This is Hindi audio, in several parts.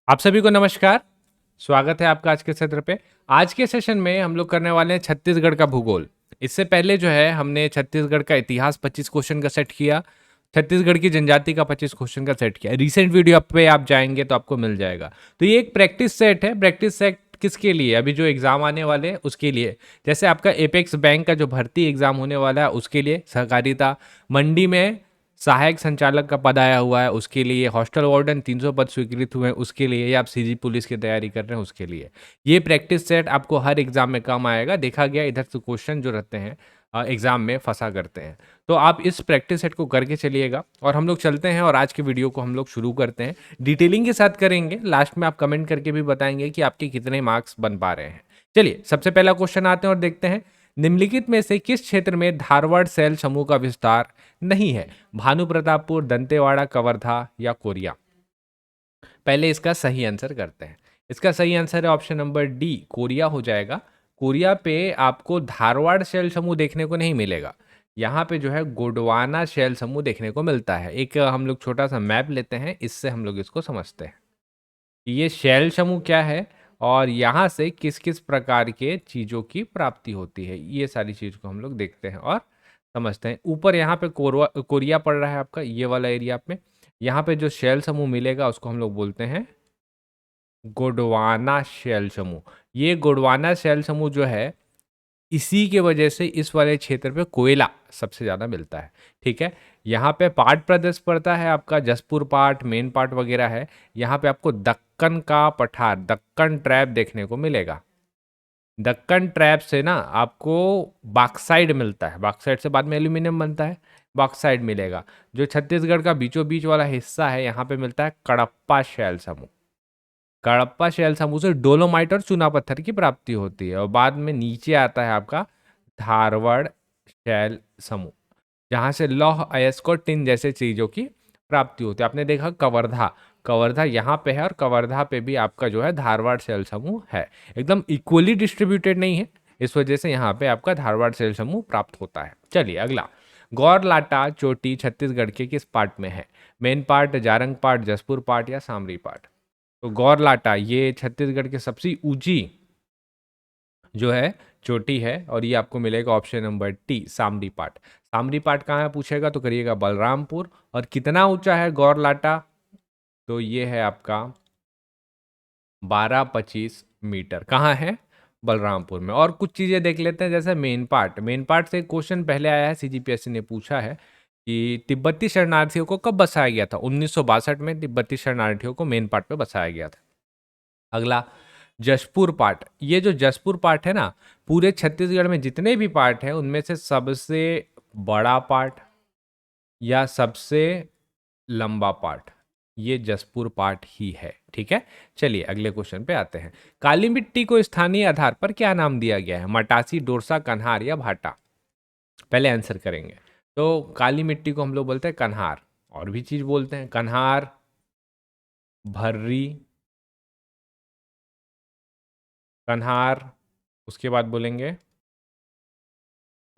आप सभी को नमस्कार। स्वागत है आपका आज के सत्र पे। आज के सेशन में हम लोग करने वाले हैं छत्तीसगढ़ का भूगोल। इससे पहले जो है हमने छत्तीसगढ़ का इतिहास 25 क्वेश्चन का सेट किया, छत्तीसगढ़ की जनजाति का 25 क्वेश्चन का सेट किया। रिसेंट वीडियो पे आप जाएंगे तो आपको मिल जाएगा। तो ये एक प्रैक्टिस सेट है। प्रैक्टिस सेट किसके लिए? अभी जो एग्जाम आने वाले हैं उसके लिए। जैसे आपका एपेक्स बैंक का जो भर्ती एग्जाम होने वाला है उसके लिए, सहकारिता मंडी में सहायक संचालक का पद आया हुआ है उसके लिए, हॉस्टल वार्डन 300 पद स्वीकृत हुए हैं उसके लिए, या आप सीजी पुलिस की तैयारी कर रहे हैं उसके लिए। ये प्रैक्टिस सेट आपको हर एग्जाम में काम आएगा। देखा गया इधर से क्वेश्चन जो रहते हैं एग्जाम में फंसा करते हैं। तो आप इस प्रैक्टिस सेट को करके चलिएगा और हम लोग चलते हैं और आज के वीडियो को हम लोग शुरू करते हैं। डिटेलिंग के साथ करेंगे। लास्ट में आप कमेंट करके भी बताएंगे कि आपके कितने मार्क्स बन पा रहे हैं। चलिए सबसे पहला क्वेश्चन आते हैं और देखते हैं। निम्नलिखित में से किस क्षेत्र में धारवाड़ शैल समूह का विस्तार नहीं है? भानु प्रतापपुर, दंतेवाड़ा, कवर्धा या कोरिया? पहले इसका सही आंसर करते हैं। इसका सही आंसर है ऑप्शन नंबर डी, कोरिया हो जाएगा। कोरिया पे आपको धारवाड़ शैल समूह देखने को नहीं मिलेगा। यहाँ पे जो है गोंडवाना शैल समूह देखने को मिलता है। एक हम लोग छोटा सा मैप लेते हैं, इससे हम लोग इसको समझते हैं कि ये शैल समूह क्या है और यहाँ से किस किस प्रकार के चीज़ों की प्राप्ति होती है। ये सारी चीज़ को हम लोग देखते हैं और समझते हैं। ऊपर यहाँ पे कोरिया पड़ रहा है आपका, ये वाला एरिया में। यहाँ पे जो शैल समूह मिलेगा उसको हम लोग बोलते हैं गोंडवाना शैल समूह। ये गोंडवाना शैल समूह जो है, इसी के वजह से इस वाले क्षेत्र पे कोयला सबसे ज़्यादा मिलता है। ठीक है, यहाँ पे पाट प्रदेश पड़ता है आपका, जसपुर पाट, मेन पाट वगैरह है। यहाँ पे आपको दक्कन का पठार, दक्कन ट्रैप देखने को मिलेगा। दक्कन ट्रैप से ना आपको बॉक्साइट मिलता है। बॉक्साइट से बाद में एल्यूमिनियम बनता है, बॉक्साइट मिलेगा। जो छत्तीसगढ़ का बीचों बीच वाला हिस्सा है, यहाँ पे मिलता है कडप्पा शैल समूह। कडप्पा शैल समूह से डोलोमाइट और चूना पत्थर की प्राप्ति होती है। और बाद में नीचे आता है आपका धारवाड़ शैल समूह, जहाँ से लौह अयस्क और टिन जैसे चीज़ों की प्राप्ति होती है। आपने देखा कवर्धा, कवर्धा यहाँ पे है और कवर्धा पे भी आपका जो है धारवाड़ शैल समूह है। एकदम इक्वली डिस्ट्रीब्यूटेड नहीं है, इस वजह से यहाँ पे आपका धारवाड़ शैल समूह प्राप्त होता है। चलिए अगला। गौरलाटा चोटी छत्तीसगढ़ के किस पार्ट में है? Main part, Jarang part, Jaspur part या सामरी पार्ट? तो गौरलाटा ये छत्तीसगढ़ की सबसे ऊंची जो है चोटी है और ये आपको मिलेगा ऑप्शन नंबर टी, सामरी पाट। सामरी पाट कहाँ है पूछेगा तो करिएगा बलरामपुर। और कितना ऊंचा है गौरलाटा? तो ये है आपका 1225 मीटर। कहाँ है? बलरामपुर में। और कुछ चीज़ें देख लेते हैं, जैसे मेन पार्ट। मेन पार्ट से क्वेश्चन पहले आया है, सीजीपीएससी ने पूछा है कि तिब्बती शरणार्थियों को कब बसाया गया था? 1962 में तिब्बती शरणार्थियों को मेन पार्ट पे बसाया गया था। अगला, जशपुर पार्ट। ये जो जशपुर पार्ट है ना, पूरे छत्तीसगढ़ में जितने भी पार्ट हैं उनमें से सबसे बड़ा पार्ट या सबसे लंबा पार्ट ये जसपुर पार्ट ही है। ठीक है, चलिए अगले क्वेश्चन पे आते हैं। काली मिट्टी को स्थानीय आधार पर क्या नाम दिया गया है? मटासी, डोरसा, कन्हार या भाटा? पहले आंसर करेंगे। तो काली मिट्टी को हम लोग बोलते हैं कन्हार, और भी चीज बोलते हैं कन्हार, भर्री, कन्हार, उसके बाद बोलेंगे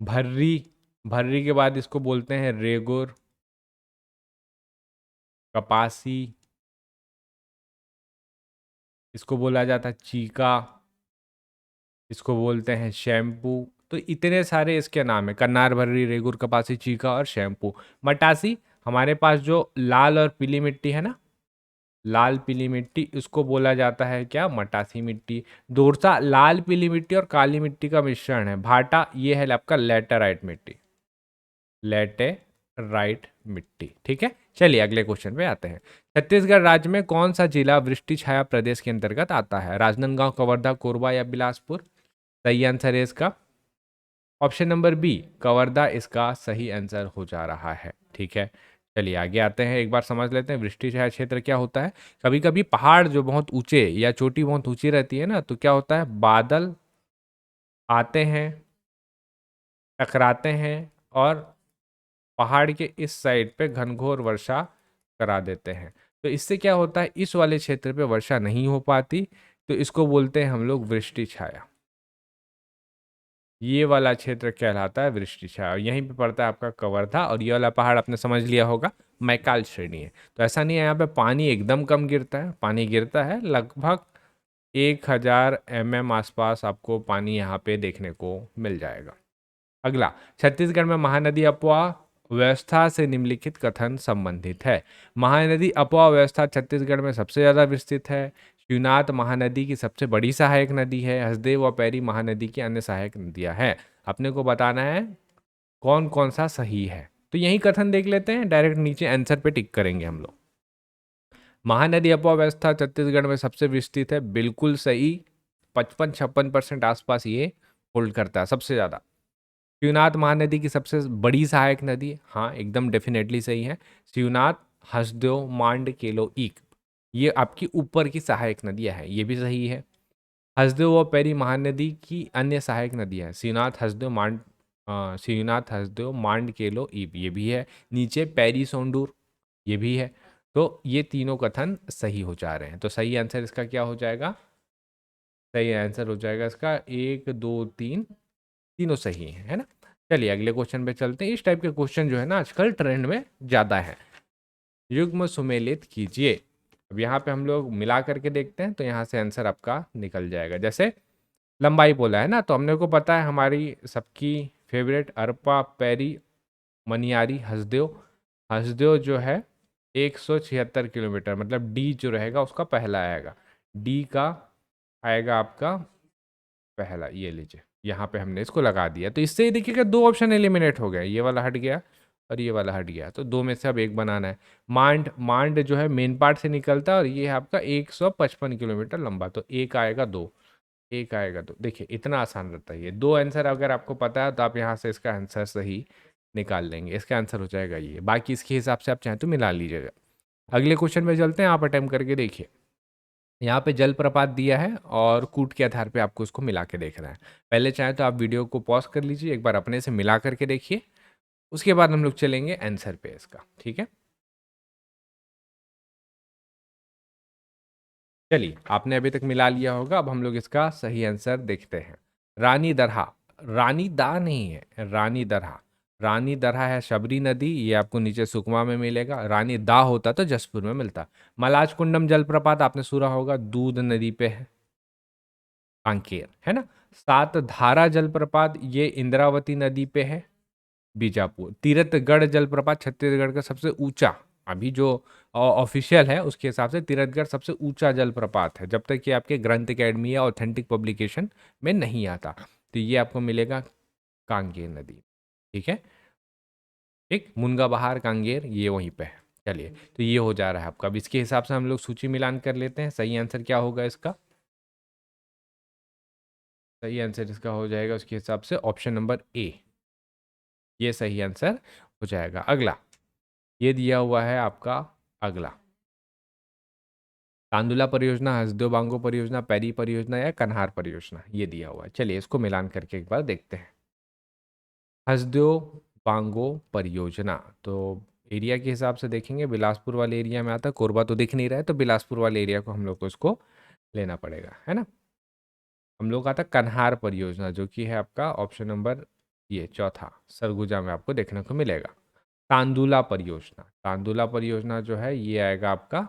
भर्री। भर्री के बाद इसको बोलते हैं रेगुर, कपासी, इसको बोला जाता है चीका, इसको बोलते हैं शैम्पू। तो इतने सारे इसके नाम है, कन्नार, भर्री, रेगुर, कपासी, चीका और शैम्पू। मटासी, हमारे पास जो लाल और पीली मिट्टी है ना, लाल पीली मिट्टी, इसको बोला जाता है क्या? मटासी मिट्टी। दोरसा लाल पीली मिट्टी और काली मिट्टी का मिश्रण है। भाटा ये है आपका लेटेराइट मिट्टी, लेटेराइट मिट्टी। ठीक है, चलिए अगले क्वेश्चन पे आते हैं। छत्तीसगढ़ राज्य में कौन सा जिला वृष्टि छाया प्रदेश के अंतर्गत आता है? राजनांदगांव, कवर्धा, कोरबा या बिलासपुर? सही आंसर है इसका ऑप्शन नंबर बी, कवर्धा इसका सही आंसर हो जा रहा है। ठीक है, चलिए आगे आते हैं। एक बार समझ लेते हैं वृष्टि छाया क्षेत्र क्या होता है। कभी कभी पहाड़ जो बहुत ऊंचे या चोटी बहुत ऊंची रहती है ना, तो क्या होता है, बादल आते हैं, टकराते हैं और पहाड़ के इस साइड पे घनघोर वर्षा करा देते हैं। तो इससे क्या होता है, इस वाले क्षेत्र पे वर्षा नहीं हो पाती, तो इसको बोलते हैं हम लोग वृष्टि छाया। ये वाला क्षेत्र कहलाता है वृष्टि छाया। और यहीं पे पड़ता है आपका कवर्धा, और ये वाला पहाड़ आपने समझ लिया होगा मैकाल श्रेणी है। तो ऐसा नहीं है यहाँ पे पानी एकदम कम गिरता है, पानी गिरता है लगभग 1000 mm आसपास आपको पानी यहाँ पे देखने को मिल जाएगा। अगला, छत्तीसगढ़ में महानदी अपवाह व्यवस्था से निम्नलिखित कथन संबंधित है। महानदी अपवाह व्यवस्था छत्तीसगढ़ में सबसे ज्यादा विस्तृत है। शिवनाथ महानदी की सबसे बड़ी सहायक नदी है। हसदेव व पैरी महानदी की अन्य सहायक नदियां हैं। अपने को बताना है कौन कौन सा सही है। तो यही कथन देख लेते हैं, डायरेक्ट नीचे आंसर पे टिक करेंगे हम लोग। महानदी अपवाह व्यवस्था छत्तीसगढ़ में सबसे विस्तृत है, बिल्कुल सही। 55-56% आसपास ये होल्ड करता है सबसे ज्यादा। शिवनाथ महानदी की सबसे बड़ी सहायक नदी, हाँ एकदम डेफिनेटली सही है। शिवनाथ, हसदेव, मांड, केलो, ईक, ये आपकी ऊपर की सहायक नदियां हैं, ये भी सही है। हसदेव व पैरी महानदी की अन्य सहायक नदियां हैं, शिवनाथ, हसदेव, मांड, शिवनाथ, हसदेव, मांड, केलो, ईप, ये भी है। नीचे पैरी, सोंडूर, ये भी है। तो ये तीनों कथन सही हो जा रहे हैं। तो सही आंसर इसका क्या हो जाएगा? सही आंसर हो जाएगा इसका 1, 2, 3, तीनों सही है ना। चलिए अगले क्वेश्चन पे चलते हैं। इस टाइप के क्वेश्चन जो है ना आजकल ट्रेंड में ज़्यादा है। युग्म सुमेलित कीजिए। अब यहाँ पे हम लोग मिला करके देखते हैं, तो यहाँ से आंसर आपका निकल जाएगा। जैसे लंबाई बोला है ना, तो हमने को पता है हमारी सबकी फेवरेट अरपा, पैरी, मनियारी, हसदेव। हसदेव जो है 176 किलोमीटर, मतलब डी जो रहेगा उसका पहला आएगा। डी का आएगा आपका पहला, ये लीजिए यहाँ पे हमने इसको लगा दिया। तो इससे ये देखिएगा दो ऑप्शन एलिमिनेट हो गए, ये वाला हट गया और ये वाला हट गया। तो दो में से अब एक बनाना है। मांड, मांड जो है मेन पार्ट से निकलता है और ये है आपका 155 किलोमीटर लंबा। तो एक आएगा दो, एक आएगा दो। देखिए इतना आसान रहता है ये। दो आंसर अगर आपको पता है तो आप यहाँ से इसका आंसर सही निकाल लेंगे। इसका आंसर हो जाएगा ये। बाकी इसके हिसाब से आप चाहें तो मिला लीजिएगा। अगले क्वेश्चन में चलते हैं, आप अटेम्प्ट करके देखिए। यहाँ पे जलप्रपात दिया है और कूट के आधार पे आपको उसको मिला के देखना है। पहले चाहे तो आप वीडियो को पॉज कर लीजिए, एक बार अपने से मिला करके देखिए, उसके बाद हम लोग चलेंगे आंसर पे इसका, ठीक है। चलिए आपने अभी तक मिला लिया होगा, अब हम लोग इसका सही आंसर देखते हैं। रानी दरहा, रानी दा नहीं है, रानी दरहा। रानी दरहा है शबरी नदी, ये आपको नीचे सुकमा में मिलेगा। रानी दा होता तो जसपुर में मिलता। मलाज कुंडम जलप्रपात आपने सुना होगा, दूध नदी पे है, कांकेर, है ना। सात धारा जलप्रपात ये इंद्रावती नदी पे है, बीजापुर। तीरथगढ़ जलप्रपात छत्तीसगढ़ का सबसे ऊंचा, अभी जो ऑफिशियल है उसके हिसाब से तीरथगढ़ सबसे ऊंचा जलप्रपात है, जब तक कि आपके ग्रंथ अकेडमी या ऑथेंटिक पब्लिकेशन में नहीं आता। तो ये आपको मिलेगा कांगेर नदी, ठीक है। ठीक, मुनगा बहार, कांगेर, ये वहीं पे है। चलिए तो ये हो जा रहा है आपका। अब इसके हिसाब से हम लोग सूची मिलान कर लेते हैं। सही आंसर क्या होगा इसका? सही आंसर इसका हो जाएगा उसके हिसाब से ऑप्शन नंबर ए, ये सही आंसर हो जाएगा। अगला ये दिया हुआ है आपका, अगला तांदुला परियोजना, हसदेव बांगो परियोजना, पैरी परियोजना या कन्हार परियोजना, ये दिया हुआ है। चलिए इसको मिलान करके एक बार देखते हैं। हसदेव बांगो परियोजना, तो एरिया के हिसाब से देखेंगे बिलासपुर वाले एरिया में आता है। कोरबा तो दिख नहीं रहा है, तो बिलासपुर वाले एरिया को हम लोग को इसको लेना पड़ेगा, है ना। हम लोग आता कन्हार परियोजना, जो कि है आपका ऑप्शन नंबर ये चौथा, सरगुजा में आपको देखने को मिलेगा। तांदुला परियोजना, तांदुला परियोजना जो है ये आएगा आपका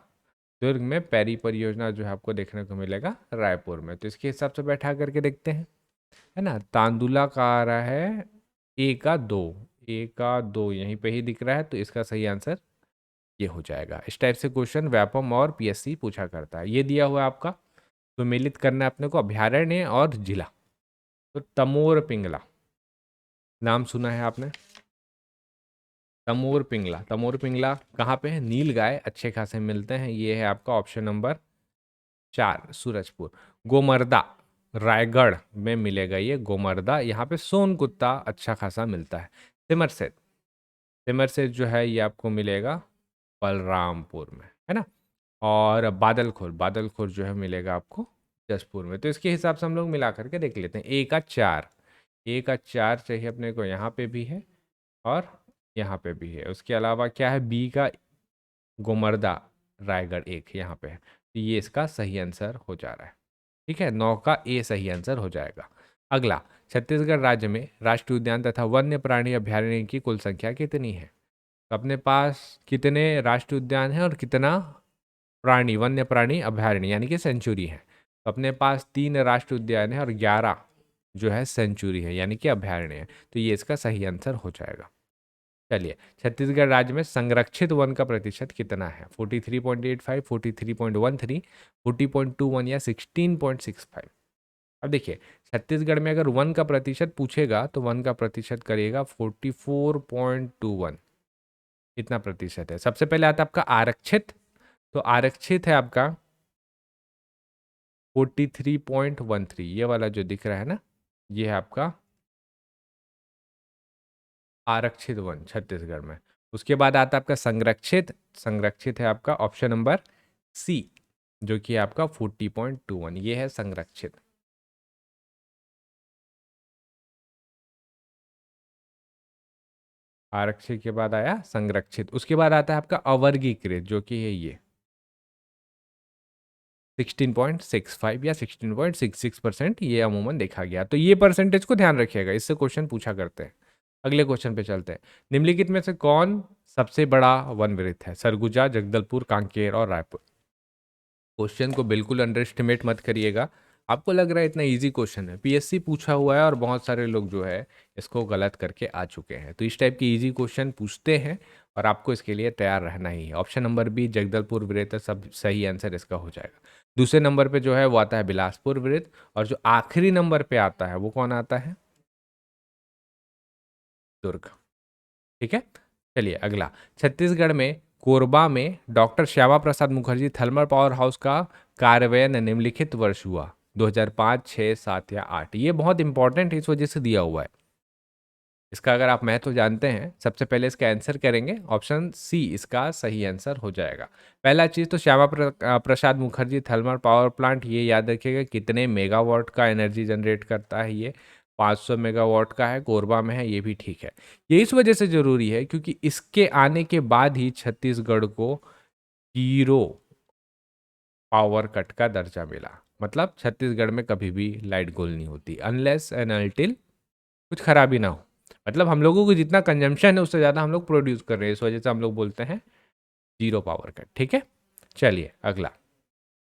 दुर्ग में। पैरी परियोजना जो है आपको देखने को मिलेगा रायपुर में। तो इसके हिसाब से बैठा करके देखते हैं, है ना। तांदुला का आ रहा है ए का दो, ए का दो यहीं पे ही दिख रहा है, तो इसका सही आंसर ये हो जाएगा। इस टाइप से क्वेश्चन व्यापम और पीएससी पूछा करता है। ये दिया हुआ है आपका, तो मिलित करना है अपने को अभ्यारण्य और जिला। तो तमोर पिंगला नाम सुना है आपने, तमोर पिंगला। तमोर पिंगला कहाँ पे है? नील गाय अच्छे खासे मिलते हैं, ये है आपका ऑप्शन नंबर 4, सूरजपुर। गोमर्दा रायगढ़ में मिलेगा ये गोमर्दा। यहाँ पे सोन कुत्ता अच्छा खासा मिलता है। सिमरसेट, सिमरसेट जो है ये आपको मिलेगा बलरामपुर में, है ना। और बादलखोर, बादलखोर जो है मिलेगा आपको जसपुर में। तो इसके हिसाब से हम लोग मिला करके देख लेते हैं। ए का 4, ए का 4 चाहिए अपने को, यहाँ पे भी है और यहाँ पे भी है। उसके अलावा क्या है? बी का गोमर्दा रायगढ़ एक यहाँ पे है। तो ये इसका सही आंसर हो जा रहा है, ठीक है। 9 का ए सही आंसर हो जाएगा। अगला, छत्तीसगढ़ राज्य में राष्ट्रीय उद्यान तथा वन्य प्राणी अभ्यारण्य की कुल संख्या कितनी है? तो अपने पास कितने राष्ट्रीय उद्यान हैं और कितना प्राणी वन्य प्राणी अभयारण्य यानी कि सेंचुरी है? तो अपने पास 3 राष्ट्रीय उद्यान है और 11 जो है सेंचुरी है यानी कि अभयारण्य है। तो ये इसका सही आंसर हो जाएगा। चलिए, छत्तीसगढ़ राज्य में संरक्षित वन का प्रतिशत कितना है? 43.85, 43.13, 40.21 या 16.65? अब देखिए, छत्तीसगढ़ में अगर वन का प्रतिशत पूछेगा तो वन का प्रतिशत करिएगा 44.21। इतना प्रतिशत है। सबसे पहले आता है आपका आरक्षित, तो आरक्षित है आपका 43.13, ये वाला जो दिख रहा है ना, ये है आपका आरक्षित वन छत्तीसगढ़ में। उसके बाद आता है आपका संरक्षित, संरक्षित है आपका ऑप्शन नंबर सी, जो कि है आपका 40.21, ये है संरक्षित। आरक्षित के बाद आया संरक्षित, उसके बाद आता है आपका अवर्गीकृत, जो कि है ये 16.65 या 16.66%, ये अमूमन देखा गया। तो ये परसेंटेज को ध्यान रखिएगा, इससे क्वेश्चन पूछा करते हैं। अगले क्वेश्चन पे चलते हैं। निम्नलिखित में से कौन सबसे बड़ा वन वृत्त है? सरगुजा, जगदलपुर, कांकेर और रायपुर। क्वेश्चन को बिल्कुल अंडर एस्टिमेट मत करिएगा। आपको लग रहा है इतना इजी क्वेश्चन है, पीएससी पूछा हुआ है और बहुत सारे लोग जो है इसको गलत करके आ चुके हैं। तो इस टाइप के इजी क्वेश्चन पूछते हैं और आपको इसके लिए तैयार रहना ही है। ऑप्शन नंबर बी जगदलपुर वृत्त सब सही आंसर इसका हो जाएगा। दूसरे नंबर पे जो है वो आता है बिलासपुर वृत्त, और जो आखिरी नंबर पे आता है वो कौन आता है? दुर्ग। ठीक है, चलिए अगला। छत्तीसगढ़ में कोरबा में doctor Shyama Prasad Mukherjee thermal power house का कार्यान्वयन निम्नलिखित वर्ष हुआ? 2005, 6, 7 या 8? ये बहुत इंपॉर्टेंट है, इस वजह से दिया हुआ है। इसका अगर आप महत्व जानते हैं, सबसे पहले इसका आंसर करेंगे, ऑप्शन सी इसका सही आंसर हो जाएगा। पहला चीज़ तो Shyama Prasad Mukherjee thermal power plant, ये याद रखिएगा कितने मेगावाट का एनर्जी जनरेट करता है, ये 500 मेगावाट का है, कोरबा में है, ये भी ठीक है। ये इस वजह से ज़रूरी है क्योंकि इसके आने के बाद ही छत्तीसगढ़ को जीरो पावर कट का दर्जा मिला। मतलब छत्तीसगढ़ में कभी भी लाइट गोल नहीं होती अनलेस एंड अनटिल कुछ खराबी ना हो। मतलब हम लोगों को जितना कंजम्पशन है उससे ज़्यादा हम लोग प्रोड्यूस कर रहे हैं, इस वजह से हम लोग बोलते हैं जीरो पावर कट। ठीक है, चलिए अगला।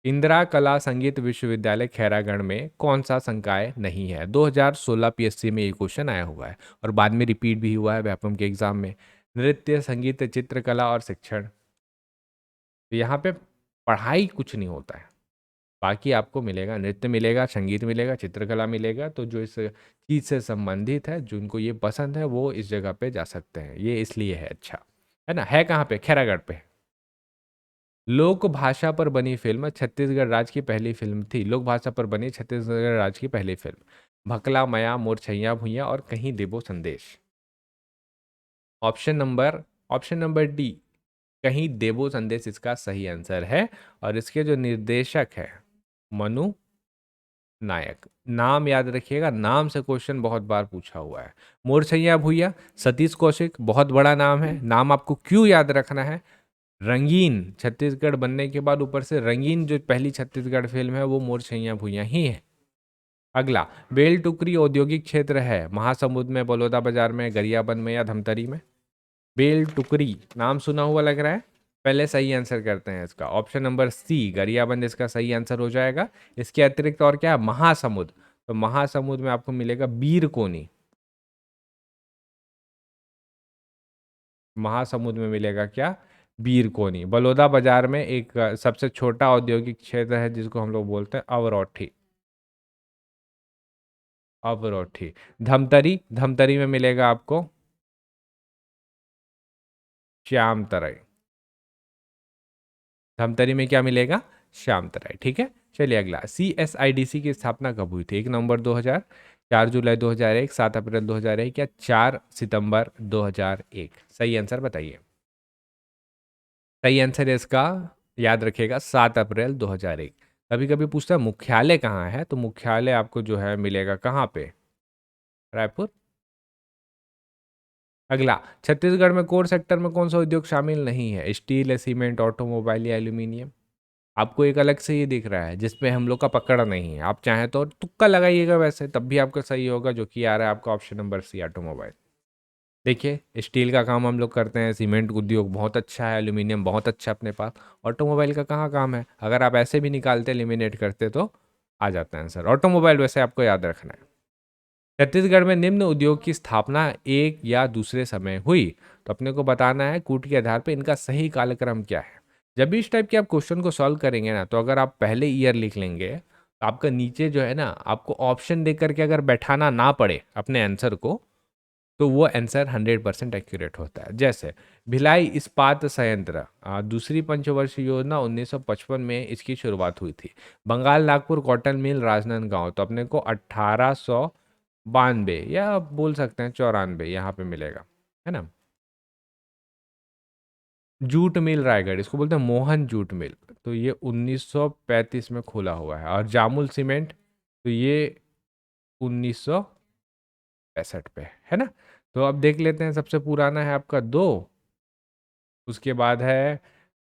इंदिरा कला संगीत विश्वविद्यालय खैरागढ़ में कौन सा संकाय नहीं है? 2016 पीएससी में ये क्वेश्चन आया हुआ है और बाद में रिपीट भी हुआ है व्यापम के एग्जाम में। नृत्य, संगीत, चित्रकला और शिक्षण। तो यहाँ पे पढ़ाई कुछ नहीं होता है, बाकी आपको मिलेगा, नृत्य मिलेगा, संगीत मिलेगा, चित्रकला मिलेगा। तो जो इस चीज़ से संबंधित है, जिनको ये पसंद है, वो इस जगह पे जा सकते हैं। ये इसलिए है अच्छा, है ना? है कहाँ पे? खैरागढ़ पे। लोक भाषा पर बनी फिल्म छत्तीसगढ़ राज्य की पहली फिल्म थी। लोक भाषा पर बनी छत्तीसगढ़ राज्य की पहली फिल्म। भकला मया, मोर छैया भुइयां और कहीं देबो संदेश। ऑप्शन नंबर डी कहीं देबो संदेश इसका सही आंसर है। और इसके जो निर्देशक है मनु नायक, नाम याद रखिएगा, नाम से क्वेश्चन बहुत बार पूछा हुआ है। मोरछैया भूया, सतीश कौशिक, बहुत बड़ा नाम है। नाम आपको क्यों याद रखना है? रंगीन छत्तीसगढ़ बनने के बाद ऊपर से रंगीन जो पहली छत्तीसगढ़ फिल्म है वो मोरछैया भूया ही है। अगला, बेल टुकरी औद्योगिक क्षेत्र है महासमुंद में, बलौदा बाजार में, गरियाबंद में या धमतरी में? बेल टुकरी नाम सुना हुआ लग रहा है। पहले सही आंसर करते हैं इसका। ऑप्शन नंबर सी गरियाबंद इसका सही आंसर हो जाएगा। इसके अतिरिक्त और क्या है? महासमुंद। तो महासमुंद में आपको मिलेगा बीरकोनी। महासमुंद में मिलेगा क्या? बीरकोनी। बलौदा बाजार में एक सबसे छोटा औद्योगिक क्षेत्र है जिसको हम लोग बोलते हैं अवरोठी। अवरोठी। धमतरी, धमतरी में मिलेगा आपको श्याम तराई। धमतरी में क्या मिलेगा? श्याम तराई। ठीक है, चलिए अगला। CSIDC की स्थापना कब हुई थी? 1 नवंबर 2000, 4 जुलाई 2001, 7 अप्रैल 2001 या 4 सितंबर 2001? सही आंसर बताइए। सही आंसर है इसका, याद रखिएगा, 7 अप्रैल 2001। कभी कभी पूछता है मुख्यालय कहाँ है, तो मुख्यालय आपको जो है मिलेगा कहाँ पे? रायपुर। अगला, छत्तीसगढ़ में कोर सेक्टर में कौन सा उद्योग शामिल नहीं है? स्टील, सीमेंट, ऑटोमोबाइल या एल्यूमिनियम? आपको एक अलग से ये दिख रहा है जिसपे हम लोग का पकड़ नहीं है। आप चाहें तो तुक्का लगाइएगा, वैसे तब भी आपका सही होगा, जो कि आ रहा है आपका ऑप्शन नंबर सी ऑटोमोबाइल। देखिए स्टील का काम हम लोग करते हैं, सीमेंट उद्योग बहुत अच्छा है, एल्यूमिनियम बहुत अच्छा है अपने पास। ऑटोमोबाइल का कहाँ काम है? अगर आप ऐसे भी निकालते एलिमिनेट करते तो आ जाता है आंसर। ऑटोमोबाइल वैसे आपको याद रखना है। छत्तीसगढ़ में निम्न उद्योग की स्थापना एक या दूसरे समय हुई। तो अपने को बताना है कूट के आधार पर इनका सही कालक्रम क्या है। जब भी इस टाइप के आप क्वेश्चन को सॉल्व करेंगे ना, तो अगर आप पहले ईयर लिख लेंगे तो आपका नीचे जो है ना, आपको ऑप्शन दे करके अगर बैठाना ना पड़े अपने आंसर को, तो वो आंसर 100% एक्यूरेट होता है। जैसे भिलाई इस्पात संयंत्र, दूसरी पंचवर्षीय योजना 1955 में इसकी शुरुआत हुई थी। बंगाल नागपुर कॉटन मिल राजनांदगांव, तो अपने को 1892 या आप बोल सकते हैं 94 यहाँ पे मिलेगा, है ना। जूट मिल रायगढ़, इसको बोलते हैं मोहन जूट मिल, तो ये 1935 में खोला हुआ है। और जामुल सीमेंट, तो ये 1965 पे, है ना। तो अब देख लेते हैं, सबसे पुराना है आपका दो, उसके बाद है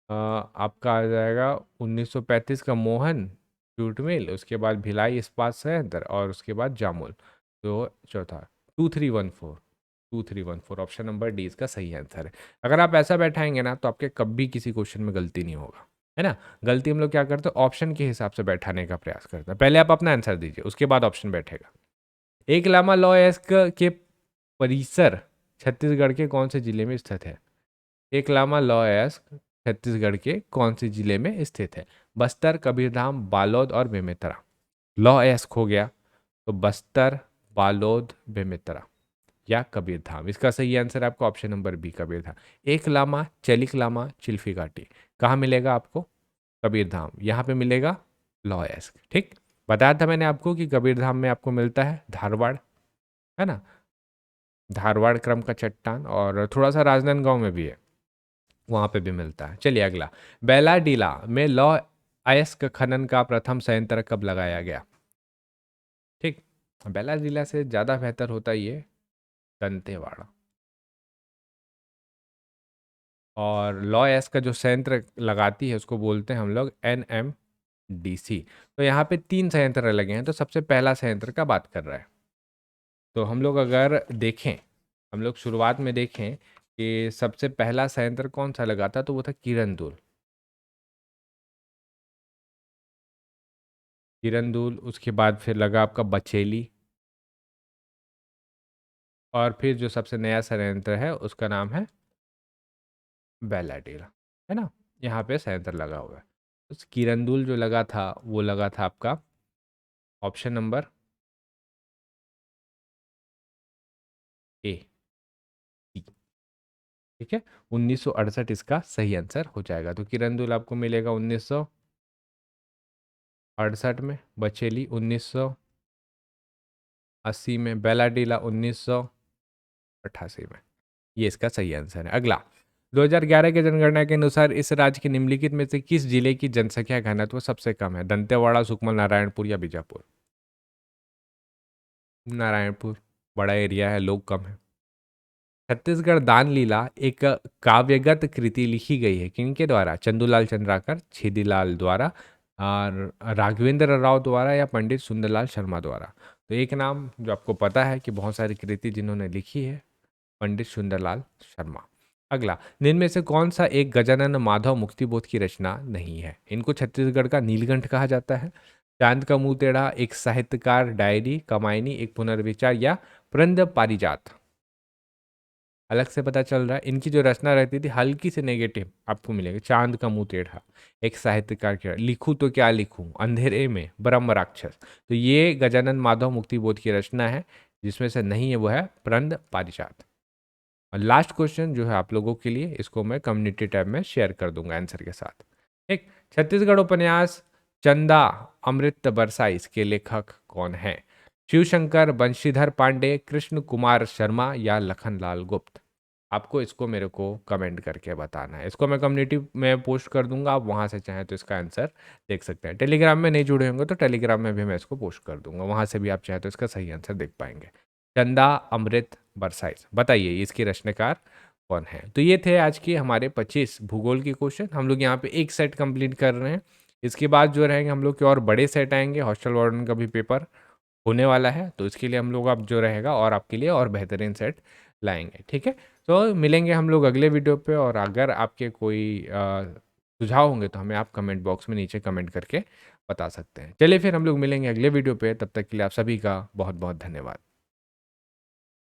आपका आ जाएगा 1935 का मोहन जूट मिल, उसके बाद भिलाई इस्पात संयंत्र, और उसके बाद जामुल। तो चौथा 2314, 2314 ऑप्शन नंबर डी इसका सही आंसर है। अगर आप ऐसा बैठाएंगे ना, तो आपके कभी किसी क्वेश्चन में गलती नहीं होगा, है ना। गलती हम लोग क्या करते हैं, ऑप्शन के हिसाब से बैठाने का प्रयास करते हैं। पहले आप अपना आंसर दीजिए, उसके बाद ऑप्शन बैठेगा। एक लामा लॉ एस्क के परिसर छत्तीसगढ़ के कौन से जिले में स्थित है? एक लामा लॉ एस्क छत्तीसगढ़ के कौन से जिले में स्थित है? बस्तर, कबीरधाम, बालोद और बेमेतरा। लॉ एस्क हो गया, तो बस्तर, बालोद, बेमेतरा या कबीरधाम। इसका सही आंसर है आपका ऑप्शन नंबर बी, कबीरधाम। एक लामा, चलिक लामा, चिल्फी घाटी, कहाँ मिलेगा आपको? कबीरधाम, यहाँ पे मिलेगा लॉ एस्क। ठीक, बताया था मैंने आपको कि कबीरधाम में आपको मिलता है धारवाड़, है ना, धारवाड़ क्रम का चट्टान, और थोड़ा सा राजनांदगांव में भी है, वहाँ पे भी मिलता है। चलिए अगला, बेलाडीला में लौह अयस्क खनन का प्रथम संयंत्र कब लगाया गया? ठीक, बेलाडीला से ज़्यादा बेहतर होता ये दंतेवाड़ा। और लौह अयस्क का जो संयंत्र लगाती है उसको बोलते हैं हम लोग NMDC। तो यहाँ पे 3 संयंत्र लगे हैं, तो सबसे पहला संयंत्र का बात कर रहा है। तो हम लोग अगर देखें, हम लोग शुरुआत में देखें कि सबसे पहला संयंत्र कौन सा लगा था, तो वो था किरंदुल। किरंदुल, उसके बाद फिर लगा आपका बचेली, और फिर जो सबसे नया संयंत्र है उसका नाम है बेलाडीला, है ना। यहाँ पे संयंत्र लगा हुआ है। उस किरंदुल जो लगा था वो लगा था आपका ऑप्शन नंबर ए, ठीक है। 1968 इसका सही आंसर हो जाएगा। तो किरंदुल आपको मिलेगा 1968 में, बचेली 1980 में, बेलाडीला 1988 में। ये इसका सही आंसर है। अगला, 2011 की जनगणना के अनुसार इस राज्य के निम्नलिखित में से किस जिले की जनसंख्या घनत्व सबसे कम है? दंतेवाड़ा, सुकमा, नारायणपुर या बीजापुर? नारायणपुर, बड़ा एरिया है, लोग कम है। छत्तीसगढ़ दान लीला एक काव्यगत कृति लिखी गई है किनके द्वारा? चंदूलाल चंद्राकर, छेदीलाल द्वारा, और राघवेंद्र राव द्वारा, या पंडित सुंदरलाल शर्मा द्वारा? तो एक नाम जो आपको पता है कि बहुत सारी कृति जिन्होंने लिखी है, पंडित सुंदरलाल शर्मा। अगला, निम्न में से कौन सा एक गजानन माधव मुक्तिबोध की रचना नहीं है? इनको छत्तीसगढ़ का नीलकंठ कहा जाता है। चांद का मुंह टेढ़ा एक साहित्यकार डायरी, कमायनी एक पुनर्विचार, या प्रंद पारिजात? अलग से पता चल रहा है, इनकी जो रचना रहती थी हल्की से नेगेटिव आपको मिलेगा। चांद का मुंह टेढ़ा, एक साहित्यकार की, लिखूं तो क्या लिखूं, अंधेरे में, ब्रह्म राक्षस। तो ये गजानन माधव मुक्तिबोध की रचना है, जिसमें से नहीं है वो है प्रंद पारिजात। और लास्ट क्वेश्चन जो है आप लोगों के लिए, इसको मैं कम्युनिटी टैब में शेयर कर दूंगा आंसर के साथ। एक, छत्तीसगढ़ उपन्यास चंदा अमृत बरसा इसके लेखक कौन है? शिवशंकर, बंशीधर पांडे, कृष्ण कुमार शर्मा, या लखनलाल गुप्त? आपको इसको मेरे को कमेंट करके बताना है। इसको मैं कम्युनिटी में पोस्ट कर दूंगा, आप वहाँ से चाहें तो इसका आंसर देख सकते हैं। टेलीग्राम में नहीं जुड़े होंगे तो टेलीग्राम में भी मैं इसको पोस्ट कर दूंगा, वहाँ से भी आप चाहें तो इसका सही आंसर देख पाएंगे। चंदा अमृत बरसाइस, बताइए इसके रचनाकार कौन है? तो ये थे आज के हमारे 25 भूगोल के क्वेश्चन। हम लोग यहाँ पे एक सेट कंप्लीट कर रहे हैं। इसके बाद जो रहेंगे हम लोग के और बड़े सेट आएंगे, हॉस्टल वार्डन का भी पेपर होने वाला है, तो इसके लिए हम लोग अब जो रहेगा और आपके लिए और बेहतरीन सेट लाएंगे। ठीक है, तो मिलेंगे हम लोग अगले वीडियो पे, और अगर आपके कोई सुझाव होंगे तो हमें आप कमेंट बॉक्स में नीचे कमेंट करके बता सकते हैं। चलिए फिर हम लोग मिलेंगे अगले वीडियो पे, तब तक के लिए आप सभी का बहुत बहुत धन्यवाद।